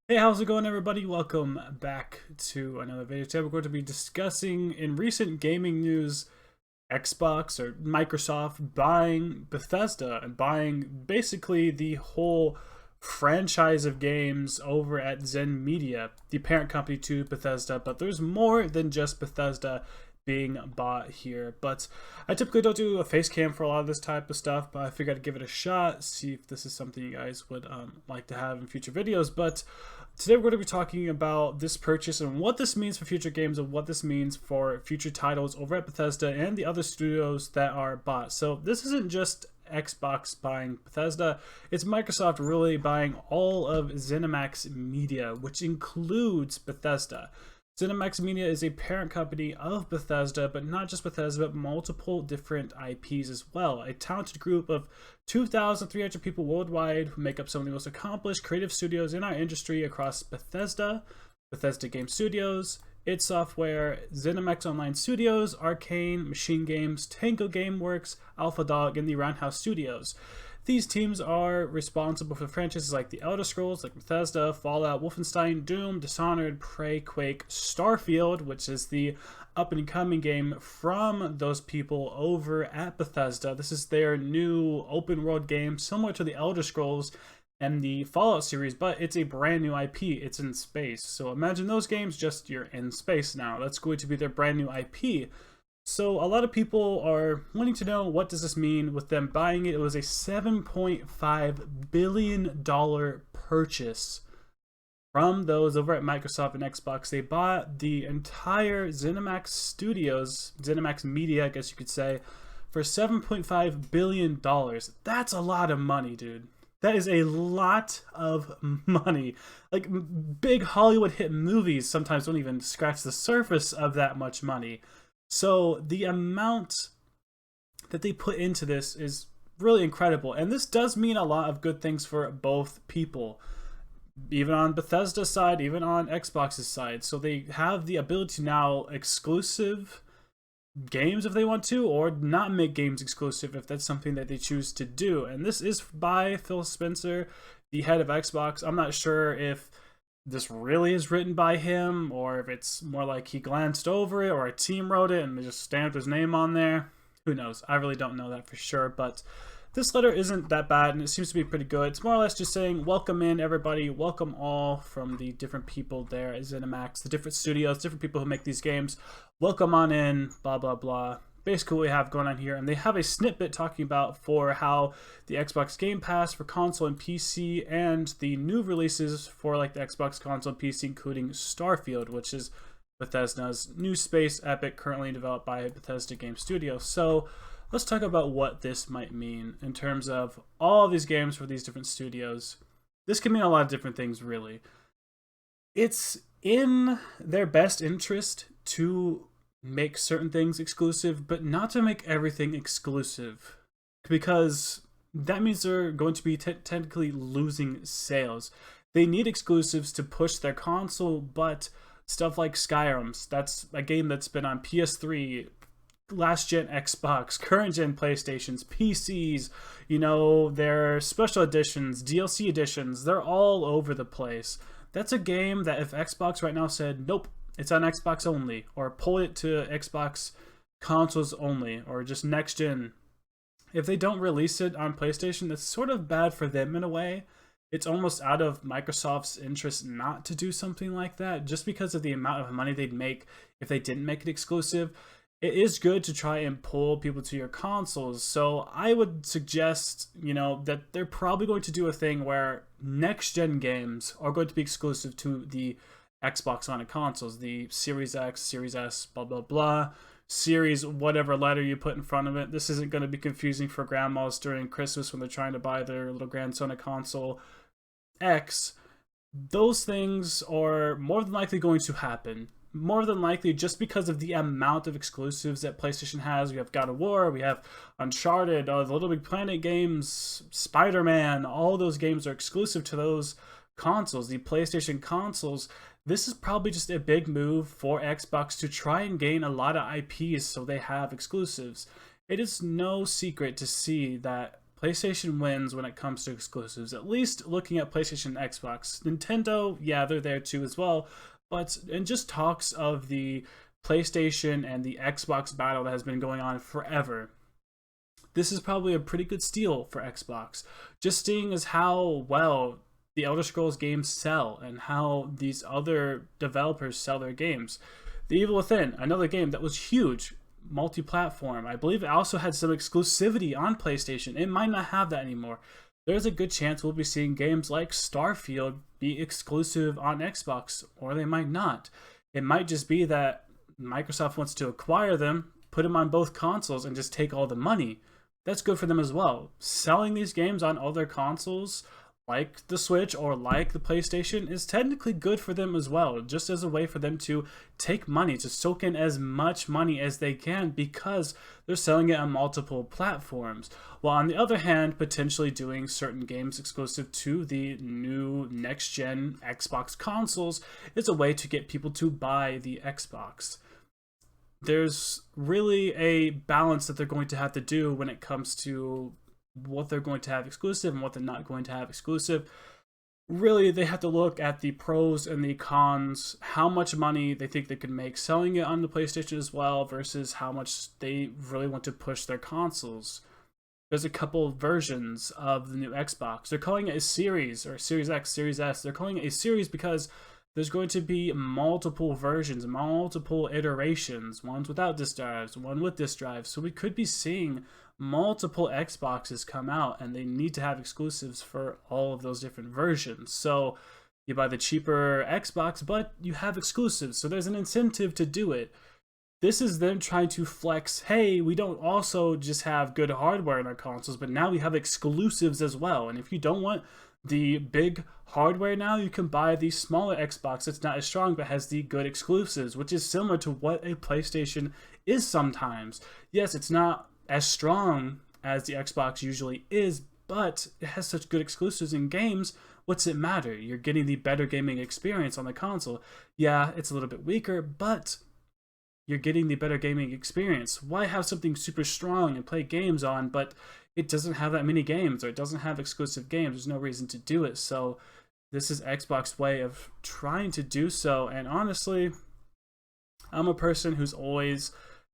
Hey, how's it going, everybody? Welcome back to another video. Today we're going to be discussing, in recent gaming news, Xbox or Microsoft buying Bethesda and buying basically the whole franchise of games over at Zen Media, the parent company to Bethesda. But there's more than just Bethesda being bought here. But I typically don't do a face cam for a lot of this type of stuff, but I figured I'd give it a shot, see if this is something you guys would like to have in future videos. But today we're going to be talking about this purchase and what this means for future games and what this means for future titles over at Bethesda and the other studios that are bought. So this isn't just Xbox buying Bethesda, it's Microsoft really buying all of ZeniMax Media, which includes Bethesda. ZeniMax Media is a parent company of Bethesda, but not just Bethesda, but multiple different IPs as well. A talented group of 2,300 people worldwide who make up some of the most accomplished creative studios in our industry across Bethesda, Bethesda Game Studios, id Software, ZeniMax Online Studios, Arcane, Machine Games, Tango Gameworks, Alpha Dog, and the Roundhouse Studios. These teams are responsible for franchises like The Elder Scrolls, like Bethesda, Fallout, Wolfenstein, Doom, Dishonored, Prey, Quake, Starfield, which is the up-and-coming game from those people over at Bethesda. This is their new open-world game, similar to The Elder Scrolls and the Fallout series, but it's a brand new IP. It's in space. So imagine those games, just you're in space now. That's going to be their brand new IP. So a lot of people are wanting to know, what does this mean with them buying it? It was a $7.5 billion purchase from those over at Microsoft and Xbox. They bought the entire ZeniMax Studios, ZeniMax Media, I guess you could say, for $7.5 billion. That's a lot of money, dude. That is a lot of money. Like, big Hollywood hit movies sometimes don't even scratch the surface of that much money. So the amount that they put into this is really incredible. And this does mean a lot of good things for both people, even on Bethesda's side, even on Xbox's side. So they have the ability to now exclusive games if they want to, or not make games exclusive if that's something that they choose to do. And this is by Phil Spencer, the head of Xbox. I'm not sure if this really is written by him, or if it's more like he glanced over it, or a team wrote it and they just stamped his name on there. Who knows? I really don't know that for sure, but this letter isn't that bad, and it seems to be pretty good. It's more or less just saying, welcome in, everybody. Welcome all from the different people there at ZeniMax, the different studios, different people who make these games. Welcome on in, blah, blah, blah. Basically what we have going on here, and they have a snippet talking about for how the Xbox Game Pass for console and PC, and the new releases for like the Xbox console and PC, including Starfield, which is Bethesda's new space epic currently developed by Bethesda Game Studios. So let's talk about what this might mean in terms of all of these games for these different studios. This can mean a lot of different things, really. It's in their best interest to make certain things exclusive, but not to make everything exclusive, because that means they're going to be technically losing sales. They need exclusives to push their console, but stuff like Skyrim, that's a game that's been on PS3, last gen Xbox, current gen PlayStations, PCs, you know, their special editions, DLC editions, they're all over the place. That's a game that if Xbox right now said, nope, it's on Xbox only, or pull it to Xbox consoles only, or just next gen, if they don't release it on PlayStation, that's sort of bad for them in a way. It's almost out of Microsoft's interest not to do something like that, just because of the amount of money they'd make if they didn't make it exclusive. It is good to try and pull people to your consoles. So I would suggest, you know, that they're probably going to do a thing where next gen games are going to be exclusive to the Xbox One and consoles, the Series X, Series S, blah, blah, blah, Series whatever letter you put in front of it. This isn't going to be confusing for grandmas during Christmas when they're trying to buy their little grandson a console X. Those things are more than likely going to happen. More than likely, just because of the amount of exclusives that PlayStation has. We have God of War, we have Uncharted, the Little Big Planet games, Spider-Man, all those games are exclusive to those consoles, the PlayStation consoles. This is probably just a big move for Xbox to try and gain a lot of IPs so they have exclusives. It is no secret to see that PlayStation wins when it comes to exclusives, at least looking at PlayStation and Xbox. Nintendo, yeah, they're there too as well, but in just talks of the PlayStation and the Xbox battle that has been going on forever, this is probably a pretty good steal for Xbox. Just seeing as how well the Elder Scrolls games sell and how these other developers sell their games. The Evil Within, another game that was huge, multi-platform. I believe it also had some exclusivity on PlayStation. It might not have that anymore. There's a good chance we'll be seeing games like Starfield be exclusive on Xbox, or they might not. It might just be that Microsoft wants to acquire them, put them on both consoles, and just take all the money. That's good for them as well. Selling these games on other consoles, like the Switch or like the PlayStation, is technically good for them as well, just as a way for them to take money, to soak in as much money as they can because they're selling it on multiple platforms. While on the other hand, potentially doing certain games exclusive to the new next-gen Xbox consoles is a way to get people to buy the Xbox. There's really a balance that they're going to have to do when it comes to what they're going to have exclusive and what they're not going to have exclusive. Really, they have to look at the pros and the cons, how much money they think they could make selling it on the PlayStation as well versus how much they really want to push their consoles. There's a couple versions of the new Xbox. They're calling it a series, or Series X, Series S. They're calling it a series because there's going to be multiple versions, multiple iterations, ones without disk drives, one with disk drives. So we could be seeing multiple Xboxes come out, and they need to have exclusives for all of those different versions. So you buy the cheaper Xbox, but you have exclusives. So there's an incentive to do it. This is them trying to flex, hey, we don't also just have good hardware in our consoles, but now we have exclusives as well. And if you don't want the big hardware now, you can buy the smaller Xbox that's not as strong but has the good exclusives, which is similar to what a PlayStation is sometimes. Yes, it's not as strong as the Xbox usually is, but it has such good exclusives in games. What's it matter? You're getting the better gaming experience on the console. Yeah, it's a little bit weaker, but you're getting the better gaming experience. Why have something super strong and play games on, but it doesn't have that many games, or it doesn't have exclusive games? There's no reason to do it. So this is Xbox's way of trying to do so. And honestly, I'm a person who's always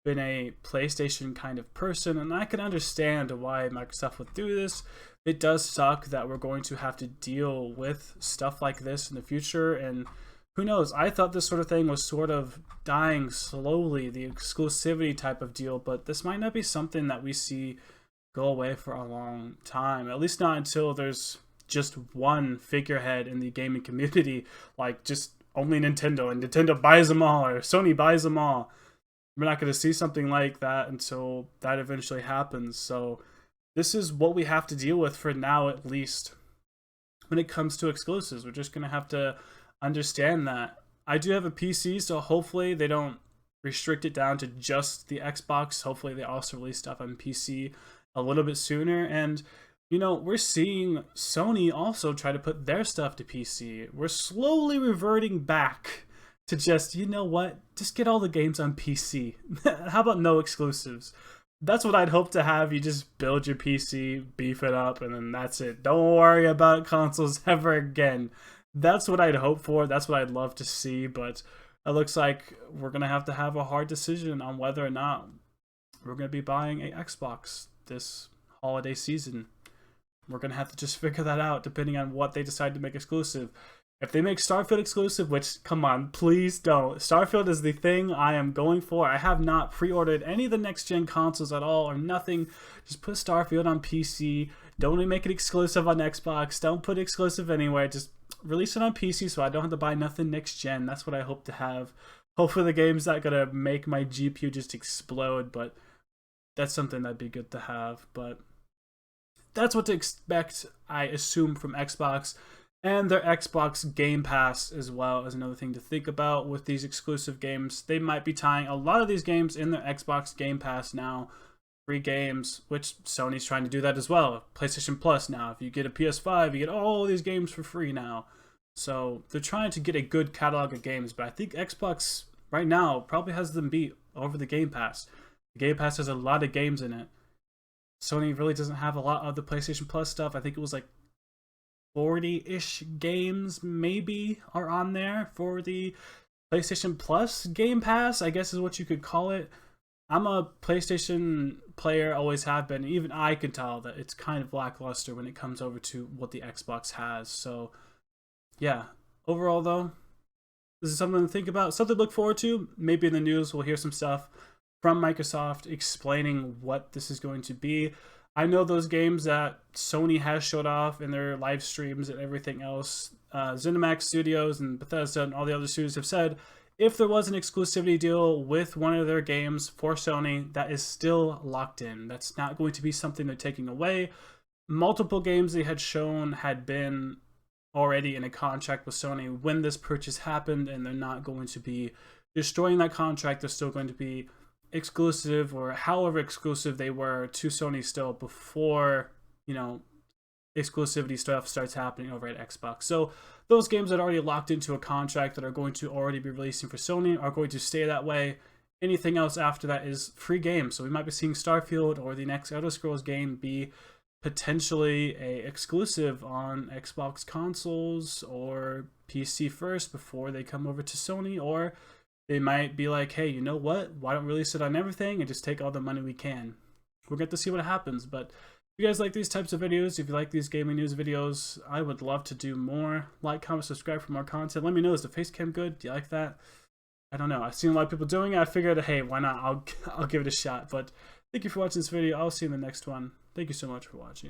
been a PlayStation kind of person, and I can understand why Microsoft would do this. It does suck that we're going to have to deal with stuff like this in the future, and who knows? I thought this sort of thing was sort of dying slowly, the exclusivity type of deal, but this might not be something that we see go away for a long time, at least not until there's just one figurehead in the gaming community, like just only Nintendo, and Nintendo buys them all, or Sony buys them all. We're not going to see something like that until that eventually happens. So this is what we have to deal with for now, at least when it comes to exclusives. We're just going to have to understand that. I do have a PC, so hopefully they don't restrict it down to just the Xbox. Hopefully they also release stuff on PC a little bit sooner. And you know, we're seeing Sony also try to put their stuff to PC. We're slowly reverting back to just, you know what, just get all the games on PC. How about no exclusives? That's what I'd hope to have. You just build your PC, beef it up, and then that's it. Don't worry about consoles ever again. That's what I'd hope for. That's what I'd love to see, but it looks like we're going to have a hard decision on whether or not we're going to be buying an Xbox this holiday season. We're going to have to just figure that out depending on what they decide to make exclusive. If they make Starfield exclusive, which, come on, please don't. Starfield is the thing I am going for. I have not pre-ordered any of the next-gen consoles at all or nothing. Just put Starfield on PC. Don't even make it exclusive on Xbox. Don't put it exclusive anywhere. Just release it on PC so I don't have to buy nothing next-gen. That's what I hope to have. Hopefully the game's not going to make my GPU just explode, but that's something that'd be good to have. But that's what to expect, I assume, from Xbox. And their Xbox Game Pass as well is another thing to think about with these exclusive games. They might be tying a lot of these games in their Xbox Game Pass now. Free games, which Sony's trying to do that as well. PlayStation Plus now. If you get a PS5, you get all these games for free now. So they're trying to get a good catalog of games, but I think Xbox right now probably has them beat over the Game Pass. The Game Pass has a lot of games in it. Sony really doesn't have a lot of the PlayStation Plus stuff. I think it was like 40-ish games maybe are on there for the PlayStation Plus Game Pass, I guess is what you could call it. I'm a PlayStation player, always have been. Even I can tell that it's kind of lackluster when it comes over to what the Xbox has. So, yeah. Overall, though, this is something to think about, something to look forward to. Maybe in the news we'll hear some stuff from Microsoft explaining what this is going to be. I know those games that Sony has showed off in their live streams and everything else. ZeniMax Studios and Bethesda and all the other studios have said if there was an exclusivity deal with one of their games for Sony, that is still locked in. That's not going to be something they're taking away. Multiple games they had shown had been already in a contract with Sony when this purchase happened, and they're not going to be destroying that contract. They're still going to be exclusive, or however exclusive they were to Sony still before, you know, exclusivity stuff starts happening over at Xbox. So those games that are already locked into a contract that are going to already be releasing for Sony are going to stay that way. Anything else after that is free game. So we might be seeing Starfield or the next Elder Scrolls game be potentially a exclusive on Xbox consoles or PC first before they come over to Sony, or they might be like, hey, you know what? Why don't we release it on everything and just take all the money we can? We'll get to see what happens. But if you guys like these types of videos, if you like these gaming news videos, I would love to do more. Like, comment, subscribe for more content. Let me know, is the face cam good? Do you like that? I don't know. I've seen a lot of people doing it. I figured, hey, why not? I'll give it a shot. But thank you for watching this video. I'll see you in the next one. Thank you so much for watching.